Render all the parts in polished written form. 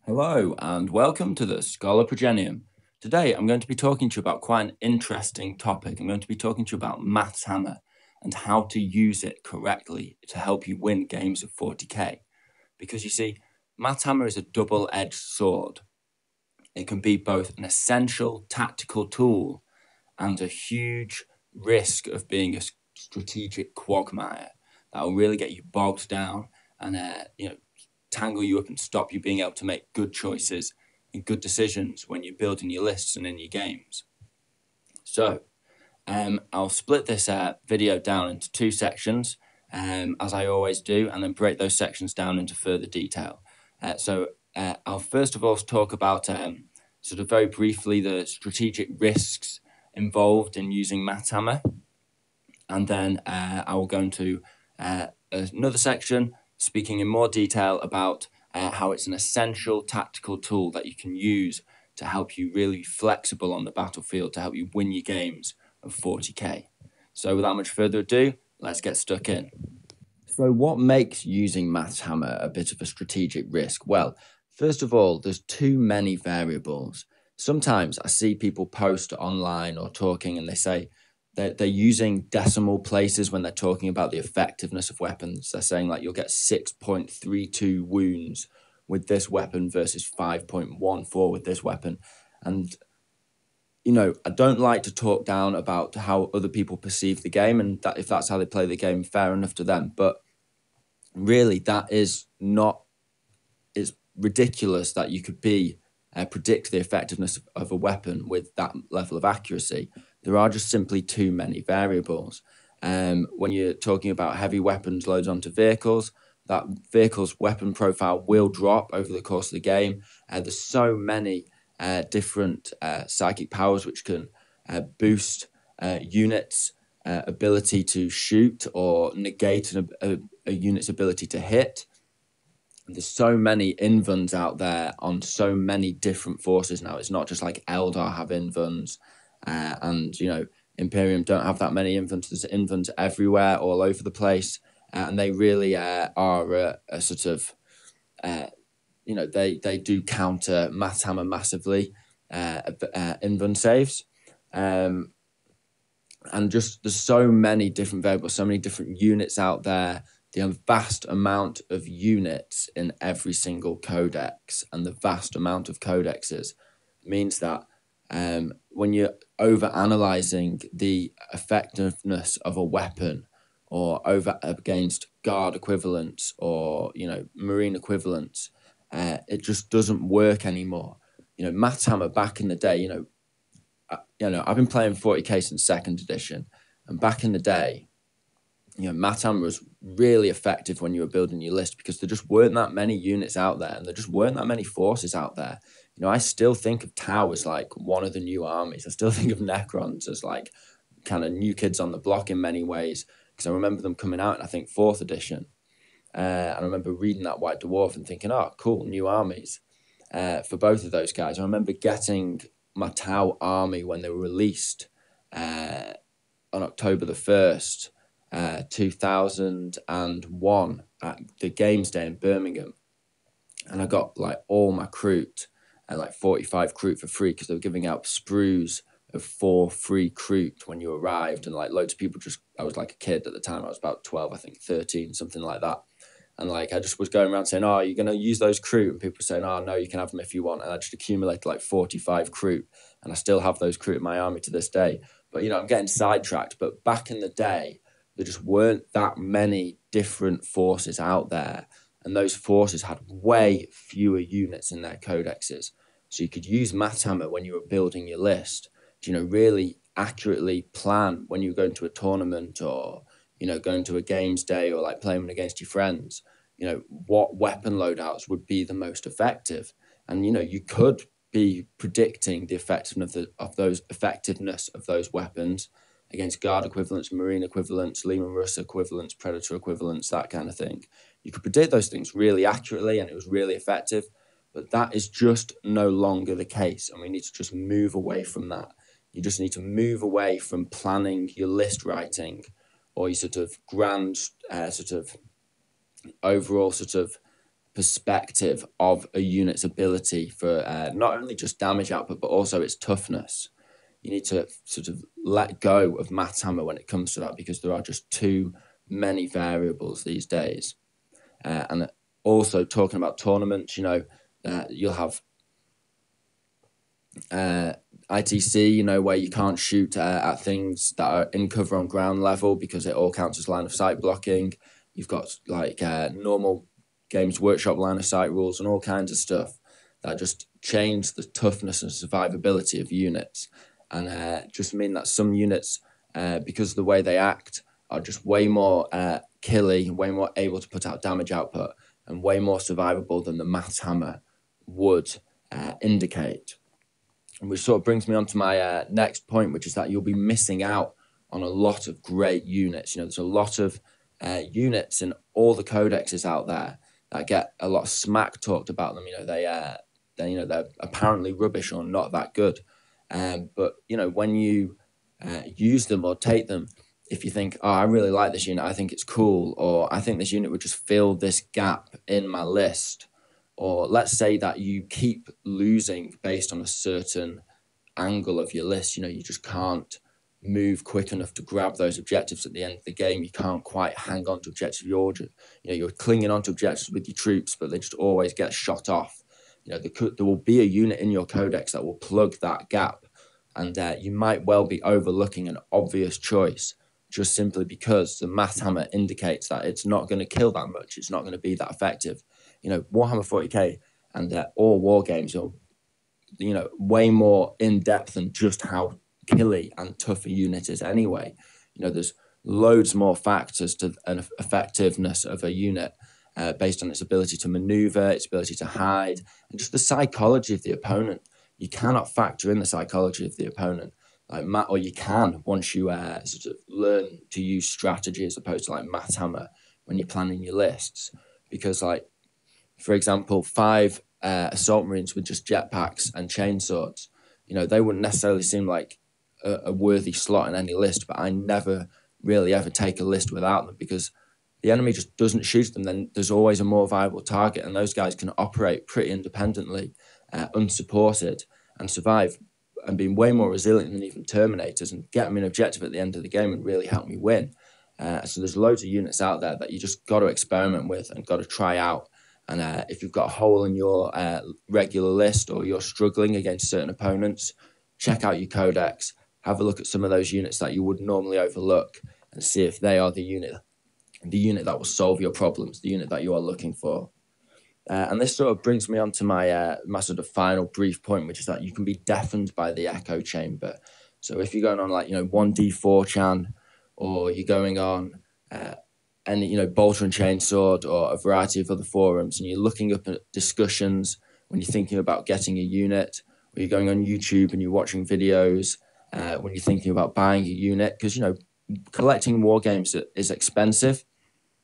Hello and welcome to the Schola Progenium. Today I'm going to be talking to you about quite an interesting topic. I'm going to be talking to you about Mathhammer and how to use it correctly to help you win games of 40k. Because you see, Mathhammer is a double-edged sword. It can be both an essential tactical tool and a huge risk of being a strategic quagmire that will really get you bogged down and tangle you up and stop you being able to make good choices and good decisions when you're building your lists and in your games. So I'll split this video down into two sections, as I always do, and then break those sections down into further detail. I'll first of all talk about sort of very briefly the strategic risks involved in using Mathhammer, and then I will go into another section speaking in more detail about how it's an essential tactical tool that you can use to help you really be flexible on the battlefield to help you win your games of 40k. So without much further ado, let's get stuck in. So what makes using Mathhammer a bit of a strategic risk? Well, first of all, there's too many variables. Sometimes I see people post online or talking and they say they're using decimal places when they're talking about the effectiveness of weapons. They're saying like you'll get 6.32 wounds with this weapon versus 5.14 with this weapon. And, you know, I don't like to talk down about how other people perceive the game, and that if that's how they play the game, fair enough to them. But really, that is not, it's ridiculous that you could predict the effectiveness of a weapon with that level of accuracy. There are just simply too many variables. When you're talking about heavy weapons loads onto vehicles, that vehicle's weapon profile will drop over the course of the game. There's so many different psychic powers which can boost units' ability to shoot or negate a unit's ability to hit. There's so many invuns out there on so many different forces now. It's not just like Eldar have invuns, and, you know, Imperium don't have that many invuns. There's invuns everywhere, all over the place, and they really are a sort of, you know, they do counter Mathhammer massively, invun saves. And just there's so many different variables, so many different units out there. The vast amount of units in every single codex and the vast amount of codexes means that when you're over-analyzing the effectiveness of a weapon or over against guard equivalents or, you know, marine equivalents, it just doesn't work anymore. You know, Mathhammer back in the day, I've been playing 40k since 2nd edition, and back in the day, you know, Mathhammer was really effective when you were building your list because there just weren't that many units out there and there just weren't that many forces out there. You know, I still think of Tau as like one of the new armies. I still think of Necrons as like kind of new kids on the block in many ways, because I remember them coming out in, I think, 4th edition. And I remember reading that White Dwarf and thinking, oh, cool, new armies for both of those guys. I remember getting my Tau army when they were released on October the 1st, 2001 at the Games Day in Birmingham. And I got like all my Kroot, like 45 Kroot for free, because they were giving out sprues of 4 free Kroot when you arrived. And like loads of people I was like a kid at the time. I was about 12, I think 13, something like that. And like I just was going around saying, oh, you're going to use those Kroot? And people were saying, oh, no, you can have them if you want. And I just accumulated like 45 Kroot. And I still have those Kroot in my army to this day. But, you know, I'm getting sidetracked. But back in the day, there just weren't that many different forces out there. And those forces had way fewer units in their codexes. So you could use Mathhammer when you were building your list to, you know, really accurately plan when you were going to a tournament or, you know, going to a games day or like playing against your friends, you know, what weapon loadouts would be the most effective. And, you know, you could be predicting the effectiveness of those weapons against guard equivalents, marine equivalents, Lehman Russ equivalents, predator equivalents, that kind of thing. You could predict those things really accurately and it was really effective, but that is just no longer the case. And we need to just move away from that. You just need to move away from planning your list writing or your sort of grand, sort of overall sort of perspective of a unit's ability for not only just damage output, but also its toughness. You need to sort of let go of Mathhammer when it comes to that, because there are just too many variables these days. And also talking about tournaments, you'll have ITC, where you can't shoot at things that are in cover on ground level because it all counts as line of sight blocking. You've got like normal Games Workshop line of sight rules and all kinds of stuff that just change the toughness and survivability of units, and just mean that some units, because of the way they act, are just way more killy, way more able to put out damage output, and way more survivable than the Mathhammer would indicate. And which sort of brings me on to my next point, which is that you'll be missing out on a lot of great units. There's a lot of units in all the codexes out there that get a lot of smack talked about them. They're apparently rubbish or not that good. But when you use them or take them, if you think, oh, I really like this unit, I think it's cool, or I think this unit would just fill this gap in my list, or let's say that you keep losing based on a certain angle of your list, you just can't move quick enough to grab those objectives at the end of the game. You can't quite hang on to objectives. You're clinging on to objectives with your troops, but they just always get shot off. There will be a unit in your codex that will plug that gap, and you might well be overlooking an obvious choice just simply because the Mathhammer indicates that it's not going to kill that much. It's not going to be that effective. Warhammer 40k and all war games are, way more in depth than just how killy and tough a unit is anyway. There's loads more factors to an effectiveness of a unit based on its ability to maneuver, its ability to hide, and just the psychology of the opponent. You cannot factor in the psychology of the opponent, or you can once you sort of learn to use strategy as opposed to like Mathhammer when you're planning your lists. Because, for example, 5 assault marines with just jetpacks and chainswords, they wouldn't necessarily seem like a worthy slot in any list, but I never really ever take a list without them, because the enemy just doesn't shoot them. Then there's always a more viable target, and those guys can operate pretty independently, unsupported, and survive, and being way more resilient than even Terminators, and get me an objective at the end of the game and really help me win. So there's loads of units out there that you just got to experiment with and got to try out. And if you've got a hole in your regular list, or you're struggling against certain opponents, check out your codex, have a look at some of those units that you would normally overlook, and see if they are the unit that will solve your problems, the unit that you are looking for. And this sort of brings me on to my sort of final brief point, which is that you can be deafened by the echo chamber. So if you're going on 1D4chan, or you're going on any Bolter and Chainsword or a variety of other forums, and you're looking up at discussions when you're thinking about getting a unit, or you're going on YouTube and you're watching videos when you're thinking about buying a unit, because collecting war games is expensive.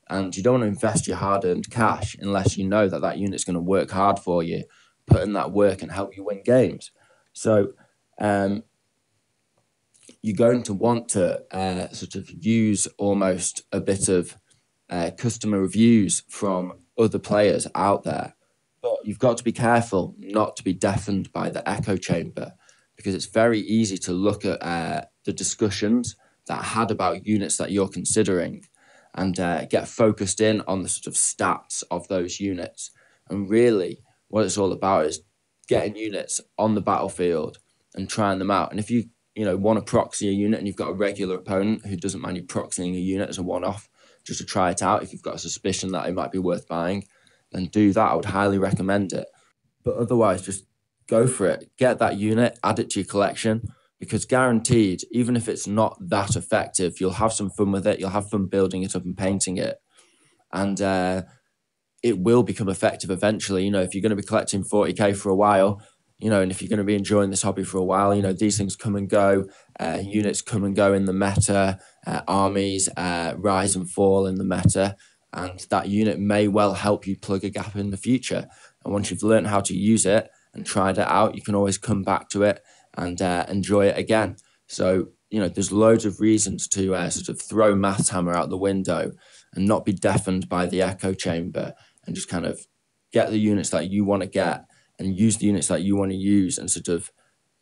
And you don't want to invest your hard-earned cash unless you know that that unit's going to work hard for you, put in that work and help you win games. So you're going to want to sort of use almost a bit of customer reviews from other players out there. But you've got to be careful not to be deafened by the echo chamber, because it's very easy to look at the discussions that are had about units that you're considering, and get focused in on the sort of stats of those units. And really, what it's all about is getting units on the battlefield and trying them out. And if you want to proxy a unit, and you've got a regular opponent who doesn't mind you proxying a unit as a one-off, just to try it out, if you've got a suspicion that it might be worth buying, then do that. I would highly recommend it. But otherwise, just go for it. Get that unit, add it to your collection, because guaranteed, even if it's not that effective, you'll have some fun with it. You'll have fun building it up and painting it. And it will become effective eventually. If you're going to be collecting 40k for a while, and if you're going to be enjoying this hobby for a while, these things come and go. Units come and go in the meta. Armies rise and fall in the meta. And that unit may well help you plug a gap in the future. And once you've learned how to use it and tried it out, you can always come back to it and enjoy it again. So, there's loads of reasons to sort of throw Mathhammer out the window and not be deafened by the echo chamber, and just kind of get the units that you want to get and use the units that you want to use, and sort of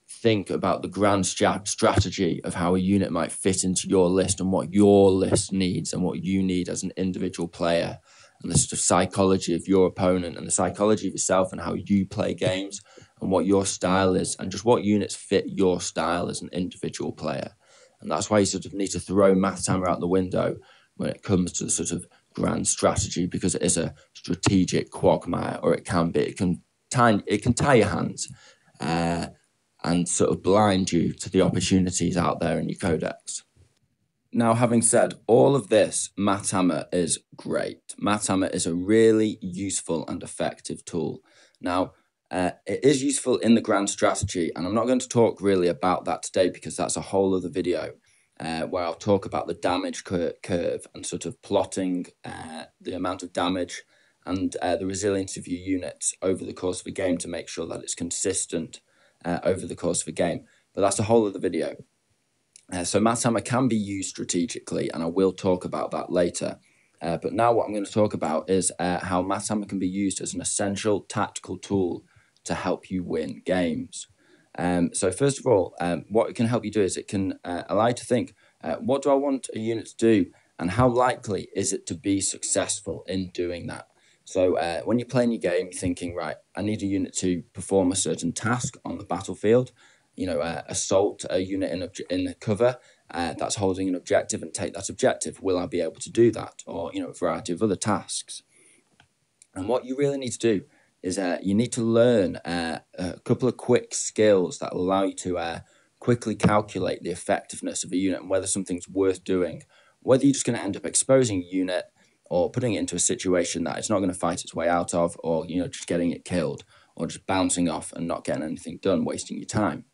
think about the grand strategy of how a unit might fit into your list and what your list needs and what you need as an individual player, and the sort of psychology of your opponent and the psychology of yourself and how you play games and what your style is and just what units fit your style as an individual player. And that's why you sort of need to throw Mathhammer out the window when it comes to the sort of grand strategy, because it is a strategic quagmire, or it can be. It can tie your hands and sort of blind you to the opportunities out there in your codex. Now, having said all of this, Mathhammer is great. Mathhammer is a really useful and effective tool. Now, it is useful in the grand strategy, and I'm not going to talk really about that today because that's a whole other video where I'll talk about the damage curve and sort of plotting the amount of damage and the resilience of your units over the course of a game to make sure that it's consistent over the course of a game. But that's a whole other video. So Mathhammer can be used strategically, and I will talk about that later. But now what I'm going to talk about is how Mathhammer can be used as an essential tactical tool to help you win games. So first of all, what it can help you do is it can allow you to think, what do I want a unit to do, and how likely is it to be successful in doing that? So when you're playing your game, you're thinking, right, I need a unit to perform a certain task on the battlefield. You know, assault a unit in the cover that's holding an objective and take that objective. Will I be able to do that? Or, you know, a variety of other tasks. And what you really need to do is you need to learn a couple of quick skills that will allow you to quickly calculate the effectiveness of a unit and whether something's worth doing, whether you're just going to end up exposing a unit or putting it into a situation that it's not going to fight its way out of, or, you know, just getting it killed, or just bouncing off and not getting anything done, wasting your time.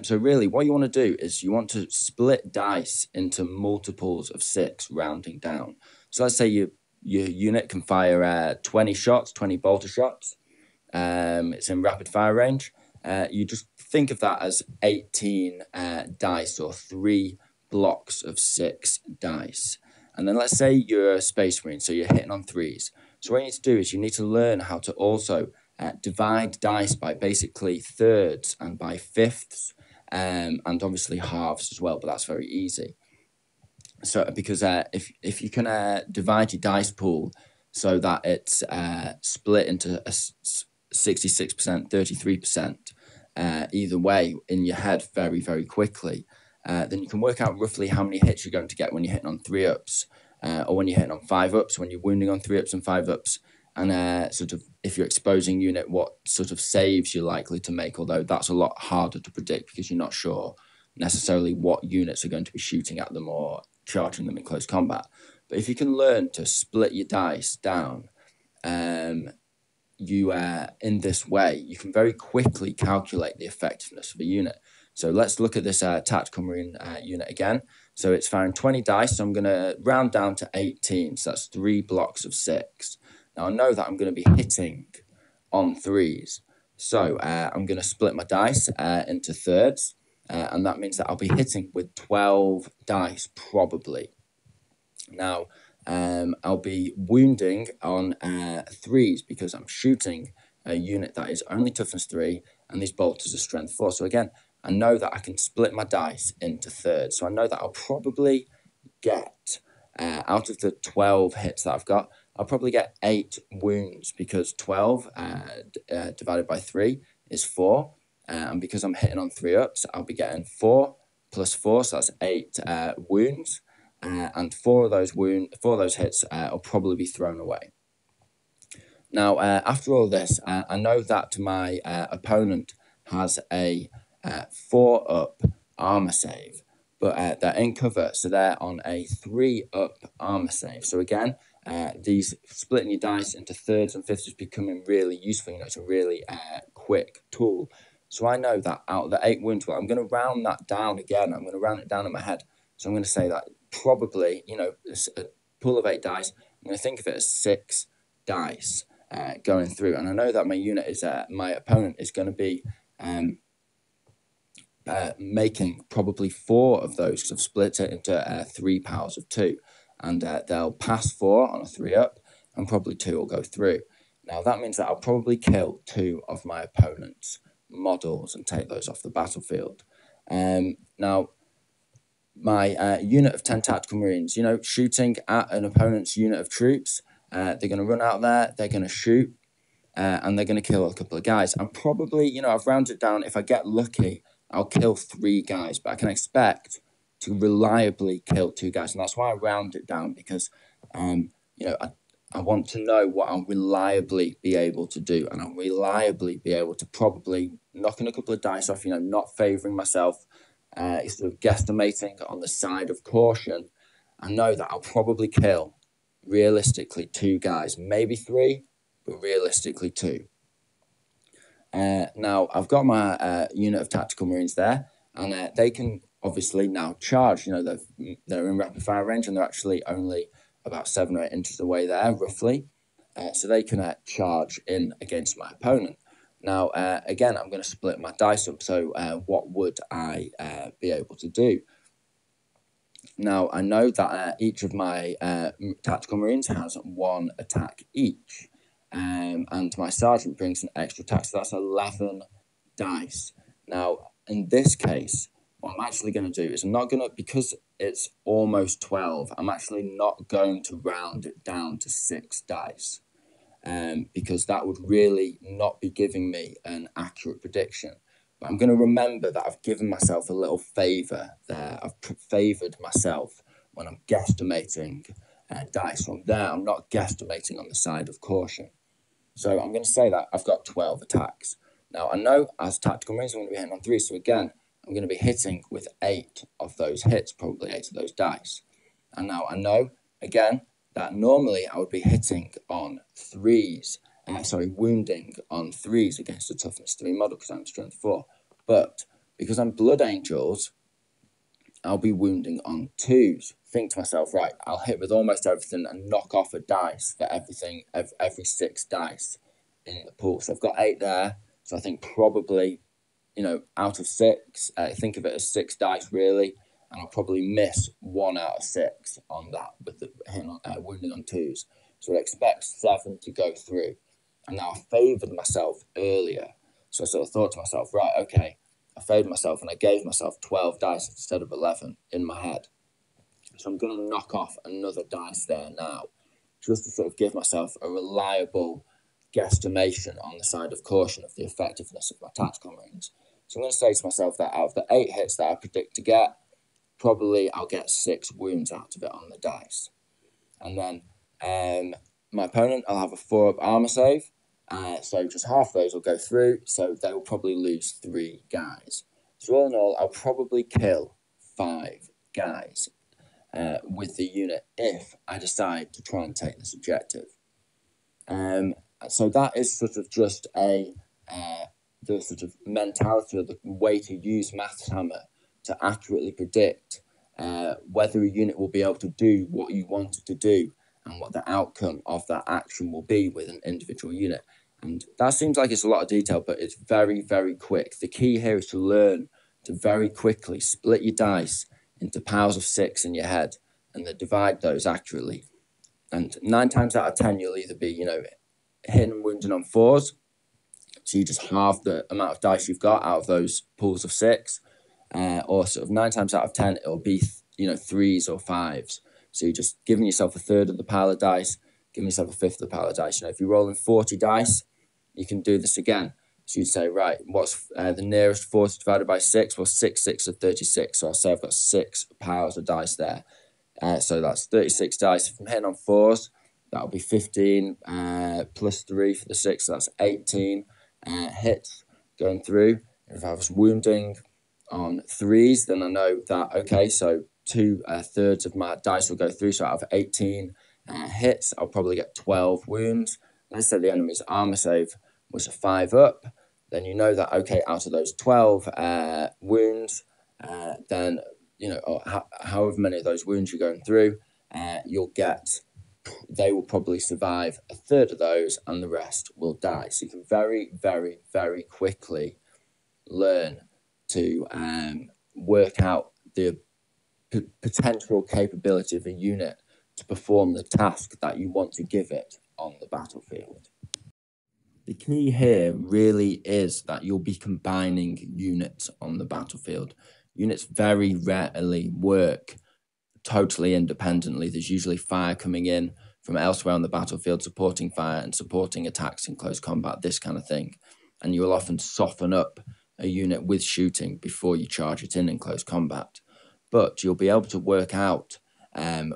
So really, what you want to do is you want to split dice into multiples of 6, rounding down. So let's say your unit can fire 20 shots, 20 bolter shots. It's in rapid fire range. You just think of that as 18 dice, or 3 blocks of 6 dice. And then let's say you're a space marine, so you're hitting on 3s. So what you need to do is you need to learn how to also divide dice by basically thirds and by fifths, and obviously halves as well, but that's very easy. So because if you can divide your dice pool so that it's split into 66%, 33%, either way in your head very, very quickly, then you can work out roughly how many hits you're going to get when you're hitting on 3-ups, or when you're hitting on 5-ups, when you're wounding on 3-ups and 5-ups. And sort of if you're exposing unit, what sort of saves you're likely to make, although that's a lot harder to predict because you're not sure necessarily what units are going to be shooting at them or charging them in close combat. But if you can learn to split your dice down, you in this way, you can very quickly calculate the effectiveness of a unit. So let's look at this tactical marine unit again. So it's firing 20 dice, so I'm going to round down to 18, so that's 3 blocks of 6. Now, I know that I'm going to be hitting on 3s, so I'm going to split my dice into thirds, and that means that I'll be hitting with 12 dice, probably. Now, I'll be wounding on 3s because I'm shooting a unit that is only toughness 3, and these bolters are strength 4. So again, I know that I can split my dice into thirds, so I know that I'll probably get, out of the 12 hits that I've got, I'll probably get 8 wounds, because 12 divided by 3 is 4. And because I'm hitting on 3-ups, I'll be getting 4 plus 4, so that's 8 wounds. And 4 of those hits will probably be thrown away. Now, after all this, I know that my opponent has a 4-up armor save, but they're in cover, so they're on a 3-up armor save. So again, these splitting your dice into thirds and fifths is becoming really useful. You know, it's a really quick tool. So I know that out of the 8 wounds, well, I'm going to round that down again. I'm going to round it down in my head. So I'm going to say that probably, you know, a pool of 8 dice, I'm going to think of it as 6 dice going through. And I know that my unit is, my opponent is going to be making probably 4 of those, because I've split it into 3 powers of 2. And they'll pass 4 on a 3-up, and probably 2 will go through. Now that means that I'll probably kill 2 of my opponent's models and take those off the battlefield. Now, my unit of 10 tactical marines, shooting at an opponent's unit of troops, they're going to run out there, they're going to shoot, and they're going to kill a couple of guys. And probably, I've rounded it down. If I get lucky, I'll kill 3 guys, but I can expect to reliably kill 2 guys. And that's why I round it down, because, I want to know what I'll reliably be able to do. And I'll reliably be able to probably knocking a couple of dice off, not favouring myself, sort of guesstimating on the side of caution. I know that I'll probably kill, realistically, 2 guys, maybe 3, but realistically 2. Now, I've got my unit of tactical marines there, and they can obviously now charge. They're in rapid fire range, and they're actually only about 7 or 8 inches away there, roughly. So they can charge in against my opponent. Now, again, I'm going to split my dice up. So what would I be able to do? Now, I know that each of my tactical marines has 1 attack each. And my sergeant brings an extra attack. So that's 11 dice. Now, in this case, what I'm actually going to do is I'm not going to, because it's almost 12, I'm actually not going to round it down to 6 dice. Because that would really not be giving me an accurate prediction. But I'm going to remember that I've given myself a little favour there. I've favoured myself when I'm guesstimating dice. From there, I'm not guesstimating on the side of caution. So I'm going to say that I've got 12 attacks. Now, I know as tactical marines, I'm going to be hitting on 3. So again, I'm going to be hitting with 8 of those hits, probably 8 of those dice. And now I know, again, that normally I would be hitting on 3s, wounding on 3s against a toughness 3 model because I'm strength 4. But because I'm Blood Angels, I'll be wounding on 2s. Think to myself, right, I'll hit with almost everything and knock off a dice for everything, every 6 dice in the pool. So I've got 8 there. So I think probably, out of 6, think of it as 6 dice really. And I'll probably miss 1 out of 6 on that with the wounding on 2s. So I expect 7 to go through. And now I favoured myself earlier. So I sort of thought to myself, right, okay, I favoured myself and I gave myself 12 dice instead of 11 in my head. So I'm going to knock off another dice there now, just to sort of give myself a reliable guesstimation on the side of caution of the effectiveness of my tactical marines. So I'm going to say to myself that out of the 8 hits that I predict to get, probably I'll get 6 wounds out of it on the dice. And then my opponent, I'll have a 4-up armor save. So just half of those will go through. So they will probably lose 3 guys. So all in all, I'll probably kill 5 guys with the unit if I decide to try and take this objective. So that is sort of just the sort of mentality or the way to use Mathhammer to accurately predict whether a unit will be able to do what you want it to do and what the outcome of that action will be with an individual unit. And that seems like it's a lot of detail, but it's very, very quick. The key here is to learn to very quickly split your dice into piles of 6 in your head and then divide those accurately. And 9 times out of 10, you'll either be, hitting and wounding on 4s. So you just halve the amount of dice you've got out of those pools of 6. Or sort of 9 times out of 10, it'll be, 3s or 5s. So you're just giving yourself a third of the pile of dice, giving yourself a fifth of the pile of dice. If you're rolling 40 dice, you can do this again. So you say, right, what's the nearest 40 divided by 6? Well, 6 6 are 36. So I'll say I've got 6 piles of dice there. So that's 36 dice. If I'm hitting on 4s, that'll be 15 plus 3 for the 6. So that's 18 hits going through. If I was wounding on 3s, then I know that, okay, so 2/3 of my dice will go through. So out of 18 hits, I'll probably get 12 wounds. Let's say the enemy's armor save was a 5-up, then you know that, okay, out of those 12 wounds, then, however many of those wounds you're going through, they will probably survive 1/3 of those and the rest will die. So you can very, very, very quickly learn to work out the potential capability of a unit to perform the task that you want to give it on the battlefield. The key here really is that you'll be combining units on the battlefield. Units very rarely work totally independently. There's usually fire coming in from elsewhere on the battlefield, supporting fire and supporting attacks in close combat, this kind of thing. And you will often soften up a unit with shooting before you charge it in close combat. But you'll be able to work out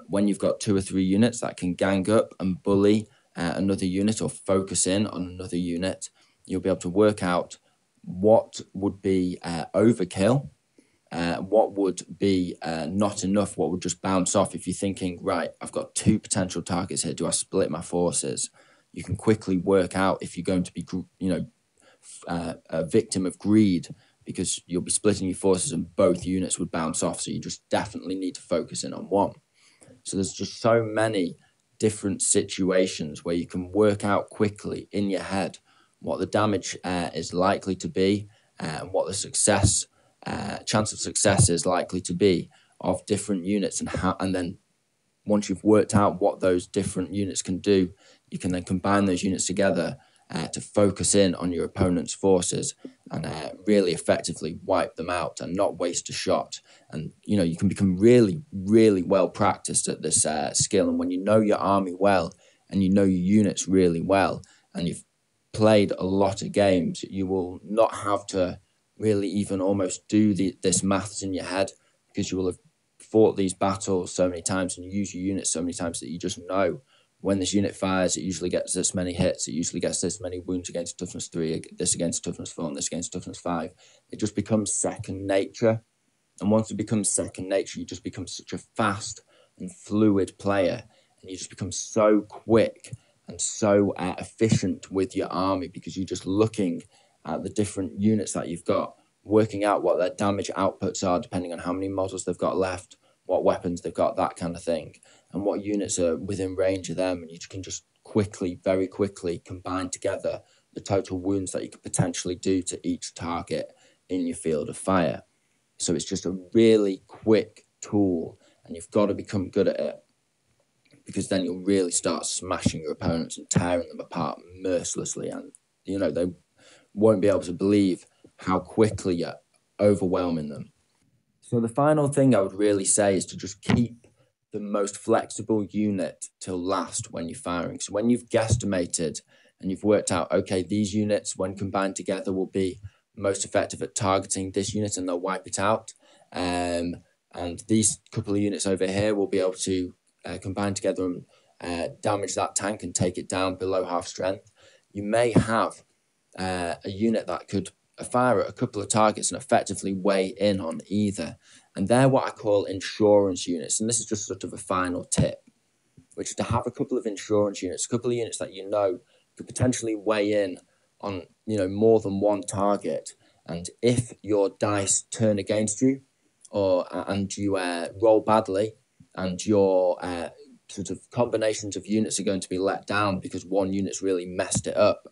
when you've got 2 or 3 units that can gang up and bully another unit or focus in on another unit, you'll be able to work out what would be overkill, what would be not enough, what would just bounce off. If you're thinking, right, I've got 2 potential targets here, do I split my forces? You can quickly work out if you're going to be, a victim of greed, because you'll be splitting your forces and both units would bounce off. So you just definitely need to focus in on one. So there's just so many different situations where you can work out quickly in your head what the damage is likely to be and what the chance of success is likely to be of different units, and then once you've worked out what those different units can do, you can then combine those units together to focus in on your opponent's forces and really effectively wipe them out and not waste a shot. And you can become really, really well practiced at this skill. And when you know your army well and you know your units really well and you've played a lot of games, you will not have to really even almost do this maths in your head, because you will have fought these battles so many times and you use your units so many times that you just know when this unit fires, it usually gets this many hits, it usually gets this many wounds against toughness 3, this against toughness 4, and this against toughness 5. It just becomes second nature. And once it becomes second nature, you just become such a fast and fluid player, and you just become so quick and so efficient with your army, because you're just looking at the different units that you've got, working out what their damage outputs are depending on how many models they've got left, what weapons they've got, that kind of thing, and what units are within range of them. And you can just very quickly combine together the total wounds that you could potentially do to each target in your field of fire. So it's just a really quick tool, and you've got to become good at it, because then you'll really start smashing your opponents and tearing them apart mercilessly. And they won't be able to believe how quickly you're overwhelming them. So the final thing I would really say is to just keep the most flexible unit till last when you're firing. So when you've guesstimated and you've worked out, okay, these units when combined together will be most effective at targeting this unit and they'll wipe it out, and these couple of units over here will be able to combine together and damage that tank and take it down below half strength. You may have a unit that could fire at a couple of targets and effectively weigh in on either. And they're what I call insurance units. And this is just sort of a final tip, which is to have a couple of insurance units, a couple of units that could potentially weigh in on more than one target. And if your dice turn against you, and you roll badly, and your sort of combinations of units are going to be let down because one unit's really messed it up,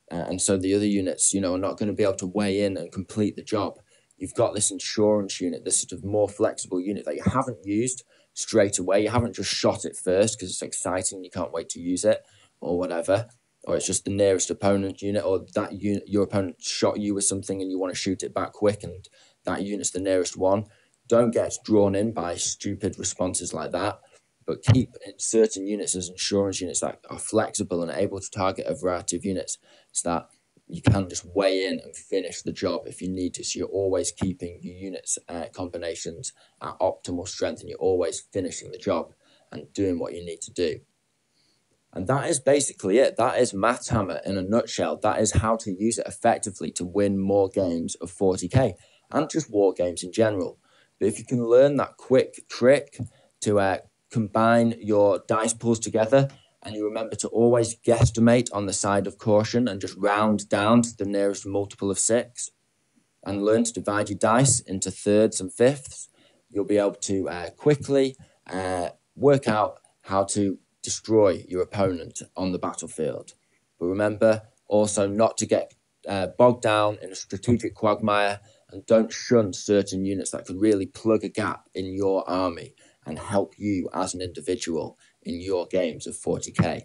and so the other units, are not going to be able to weigh in and complete the job. You've got this insurance unit, this sort of more flexible unit that you haven't used straight away. You haven't just shot it first because it's exciting and you can't wait to use it or whatever. Or it's just the nearest opponent unit, or that unit, your opponent shot you with something and you want to shoot it back quick and that unit's the nearest one. Don't get drawn in by stupid responses like that, but keep certain units as insurance units that are flexible and able to target a variety of units, so that you can just weigh in and finish the job if you need to. So you're always keeping your units combinations at optimal strength, and you're always finishing the job and doing what you need to do. And that is basically it. That is Mathhammer in a nutshell. That is how to use it effectively to win more games of 40k and just war games in general. But if you can learn that quick trick to combine your dice pools together, and you remember to always guesstimate on the side of caution and just round down to the nearest multiple of 6, and learn to divide your dice into thirds and fifths, you'll be able to quickly work out how to destroy your opponent on the battlefield. But remember also not to get bogged down in a strategic quagmire, and don't shun certain units that could really plug a gap in your army and help you as an individual in your games of 40k.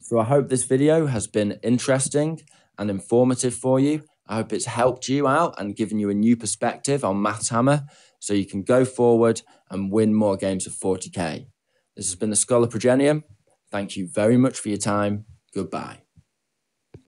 So I hope this video has been interesting and informative for you. I hope it's helped you out and given you a new perspective on Mathhammer so you can go forward and win more games of 40k. This has been the Schola Progenium. Thank you very much for your time. Goodbye.